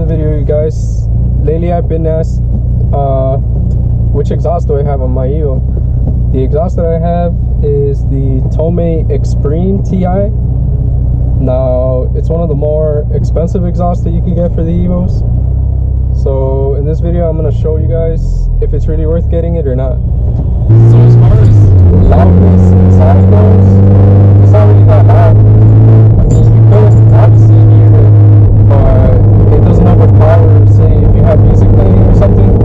video, you guys. Lately I've been asked which exhaust do I have on my Evo. The exhaust that I have is the Tomei Expreme Ti. Now it's one of the more expensive exhausts that you can get for the Evos. So in this video I'm going to show you guys if it's really worth getting it or not. So as far as loudness inside goes, it's not really that loud. I mean, you could obviously hear it, but it doesn't overpower, say, if you have music playing or something, the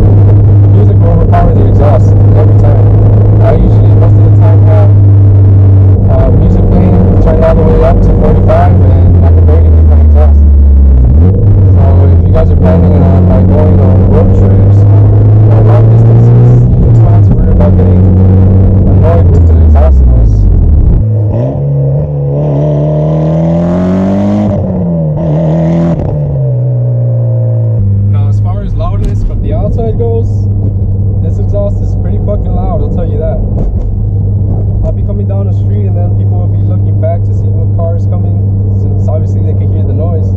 music will overpower the exhaust every time. I usually, most of the time, have music playing, turn it all the way up to 45, and I can barely get my exhaust. So if you guys are planning on like going on road trips or long distances, you don't have to worry about getting annoyed with the exhaust noise. Now, as far as loudness from the outside goes, this exhaust is pretty fucking loud, I'll tell you that. I'll be coming down the street and then people will be looking back to see what car is coming, since obviously they can hear the noise.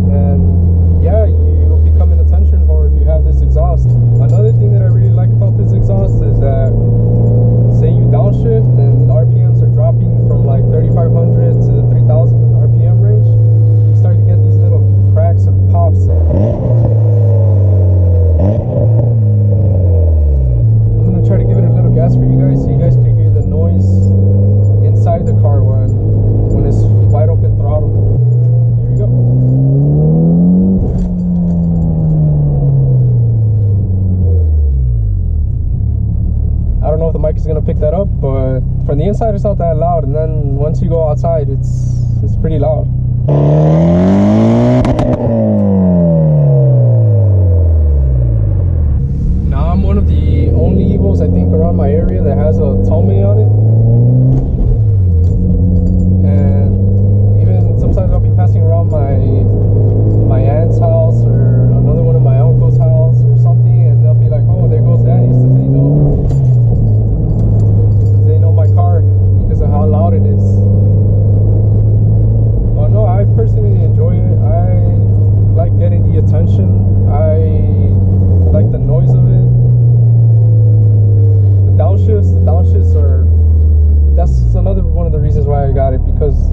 And yeah, you'll be coming attention for if you have this exhaust. Another thing that I really like about this exhaust is that, say you downshift and RPMs are dropping from like 3,500 to the 3,000 RPM range, you start to get these little cracks and pops. I'm gonna try to give it a little gas for you guys so you guys can hear the noise inside the car when it's wide open throttle. Here we go. I don't know if the mic is gonna pick that up, but from the inside it's not that loud, and then once you go outside it's pretty loud. Now I'm one of the only Evos I think around my area that has a Tomei on it, and even sometimes I'll be passing around my aunt's house or another one of my uncle's house or something, and they'll be like, oh, there goes Daddy, since they know my car because of how loud it is. But no, I personally enjoy it. I like getting the attention. I like the noise of it. The downshifts are, that's another one of the reasons why I got it, because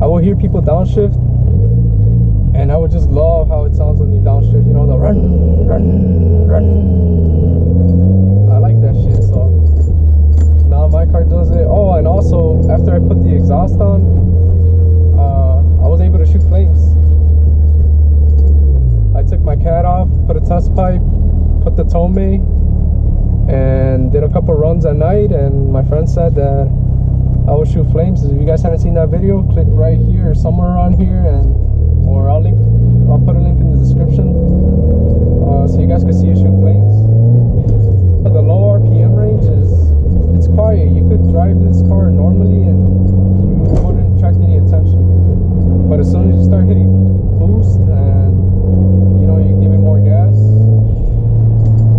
I will hear people downshift and I would just love how it sounds when you downshift, you know, the run, run, run. I like that shit, so now my car does it. Oh, and also after I put the exhaust on, I was able to shoot flames. I took my cat off, put a test pipe, put the Tomei, and did a couple runs at night, and my friend said that I will shoot flames. If you guys haven't seen that video, click right here or somewhere around here, or I'll put a link in the description so you guys can see it shoot flames. The low RPM range it's quiet. You could drive this car normally and you wouldn't attract any attention, but as soon as you start hitting boost and you know you're giving more gas,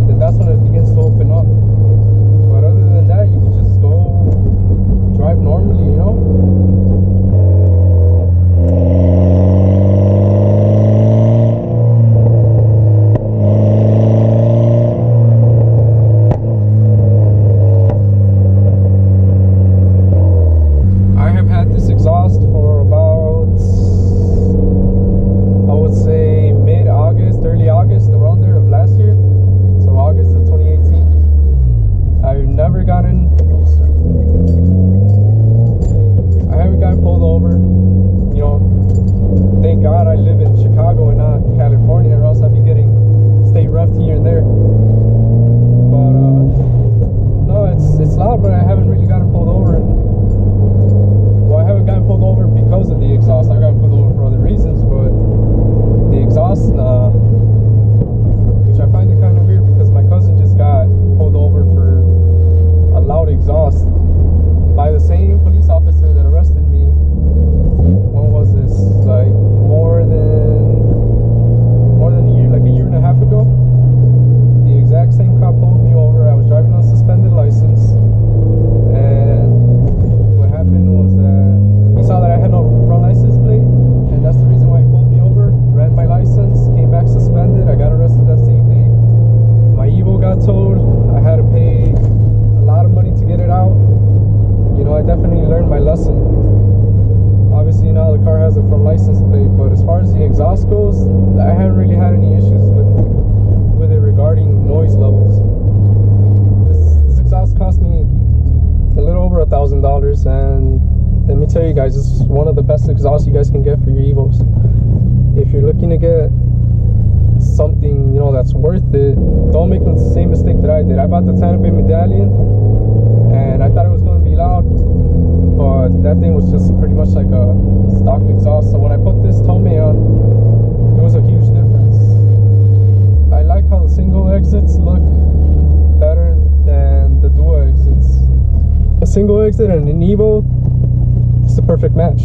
then that's when it begins to open up. But other than that, you can just go drive normally, you know. $2,000, and let me tell you guys, it's one of the best exhausts you guys can get for your Evos. If you're looking to get something, you know, that's worth it, don't make the same mistake that I did. I bought the Tomei Medallion, and I thought it was going to be loud, but that thing was just pretty much like a stock exhaust. So when I put this Tomei on, it was a huge difference. I like how the single exits look better than the dual exits. A single exit and an Evo, it's the perfect match.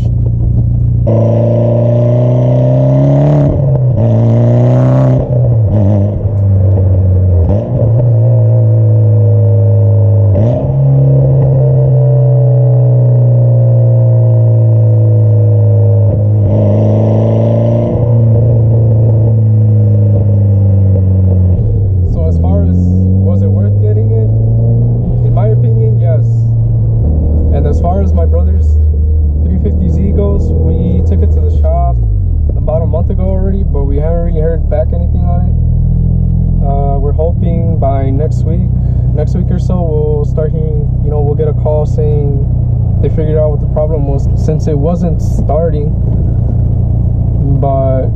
But we haven't really heard back anything on it. We're hoping by next week or so, we'll start hearing, you know, we'll get a call saying they figured out what the problem was, since it wasn't starting. But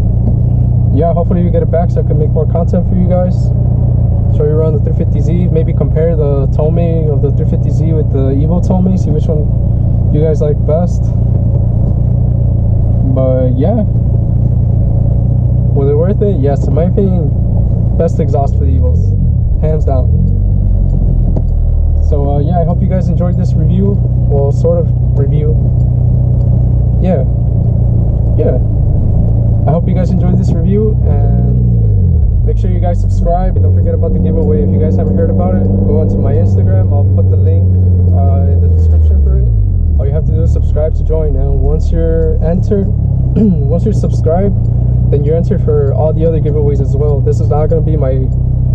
yeah, hopefully we get it back so I can make more content for you guys, show you around the 350Z, maybe compare the Tomei of the 350Z with the Evo Tomei, see which one you guys like best. But yeah, was it worth it? Yes, in my opinion, best exhaust for the Evos, hands down. So yeah, I hope you guys enjoyed this review. Well, sort of review. Yeah. I hope you guys enjoyed this review, and make sure you guys subscribe. Don't forget about the giveaway. If you guys haven't heard about it, go onto my Instagram. I'll put the link in the description for it. All you have to do is subscribe to join. And once you're entered, once you're subscribed, then you're entered for all the other giveaways as well. This is not going to be my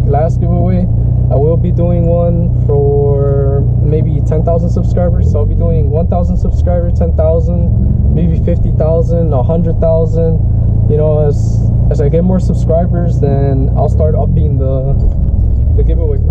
last giveaway. I will be doing one for maybe 10,000 subscribers. So I'll be doing 1,000 subscribers, 10,000, maybe 50,000, 100,000. You know, as I get more subscribers, then I'll start upping the giveaway price.